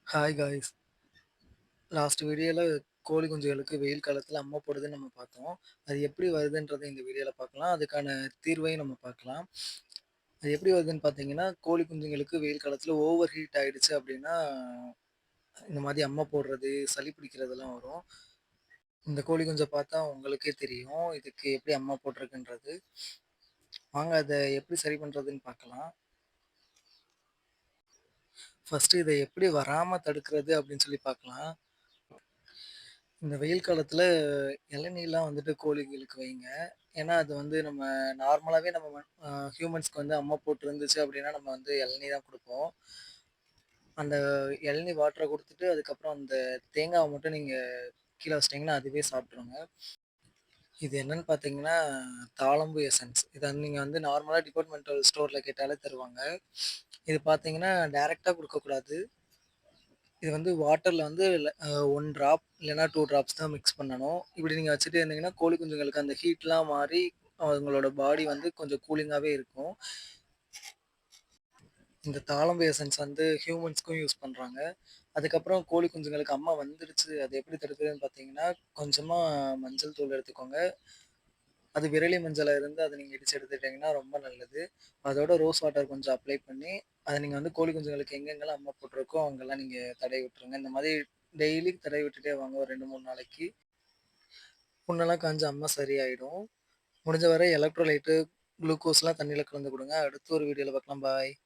Hi guys. Last வீடியோல கோழி குஞ்சுகளுக்கு வெயில் காலத்துல அம்ம போடுதுன்னு நம்ம பார்த்தோம். அது எப்படி வருதுன்றத இந்த வீடியோல பார்க்கலாம். அதுக்கான தீர்வையும் நம்ம பார்க்கலாம். அது எப்படி வருதுன்னு பார்த்தீங்கன்னா, கோழி குஞ்சுங்களுக்கு வெயில் காலத்துல ஓவர் ஹீட் ஆயிடுச்சு அப்படின்னா, இந்த மாரி அம்ம போடுறது, சளி பிடிக்கிறதெல்லாம் வரும். இந்த கோழி குஞ்ச பார்த்தா உங்களுக்கே தெரியும். இதுக்கு எப்படி அம்ம போட்டிருக்குன்றது. வாங்க அத எப்படி சரி பண்றதுன்னு பார்க்கலாம். ஃபர்ஸ்ட்டு இத எப்படி வராம தடுக்கிறது அப்படின்னு சொல்லி பார்க்கலாம். இந்த வெயில் காலத்துல இளநீர்லாம் வந்துட்டு கோழிகளுக்கு வைங்க. ஏன்னா, அது வந்து நம்ம நார்மலாவே நம்ம ஹியூமன்ஸ்க்கு வந்து அம்மா போட்டு இருந்துச்சு அப்படின்னா, நம்ம வந்து இளநீ தான் குடுப்போம். அந்த இளநீ வாட்டர குடுத்துட்டு, அதுக்கப்புறம் அந்த தேங்காவ மட்டும் நீங்க கீழ வச்சுட்டீங்கன்னா, அதுவே சாப்பிட்டுருங்க. இது என்னன்னு பார்த்தீங்கன்னா, தாழம்பு எசன்ஸ். இத நீங்க வந்து நார்மலா டிபார்ட்மெண்டல் ஸ்டோர்ல கேட்டாலே தருவாங்க. இது பார்த்தீங்கன்னா, டைரக்ட்டா குடுக்கக்கூடாது. இது வந்து வாட்டர்ல வந்து 1 டிராப் இல்லன்னா 2 டிராப்ஸ் தான் மிக்ஸ் பண்ணணும். இப்படி நீங்க வச்சுட்டே இருந்தீங்கன்னா, கோழி குஞ்சுங்களுக்கு அந்த ஹீட்லாம் மாறி, அவங்களோட பாடி வந்து கொஞ்சம் கூலிங்காவே இருக்கும். இந்த தாழம்பு எசன்ஸ் வந்து ஹியூமன்ஸ்க்கும் யூஸ் பண்றாங்க. அதுக்கப்புறம் கோழி குஞ்சுங்களுக்கு அம்மா வந்துடுச்சு. அது எப்படி தடுக்குறதுன்னு பார்த்தீங்கன்னா, கொஞ்சமா மஞ்சள் தூள் எடுத்துக்கோங்க. அது விரலி மஞ்சளா இருந்து அத நீங்க இடிச்சு எடுத்துக்கிட்டீங்கன்னா ரொம்ப நல்லது. அதோட ரோஸ் வாட்டர் கொஞ்சம் அப்ளை பண்ணி, அத நீங்க வந்து கோழி குஞ்சுங்களுக்கு எங்கெங்கலாம் அம்மா போட்டுருக்கோ, அங்கெல்லாம் நீங்க தடவி விட்டுருங்க. இந்த மாரி டெய்லி தடவி விட்டுட்டே வாங்க ஒரு 2, 3 நாளைக்கு. புண்ணெல்லாம் காஞ்சா அம்மா சரியாயிடும். முடிஞ்ச வரை எலக்ட்ரோலைட்டு, குளுக்கோஸ்லாம் தண்ணீல கலந்து குடுங்க. அடுத்து ஒரு வீடியோல பார்க்கலாம். பாய்.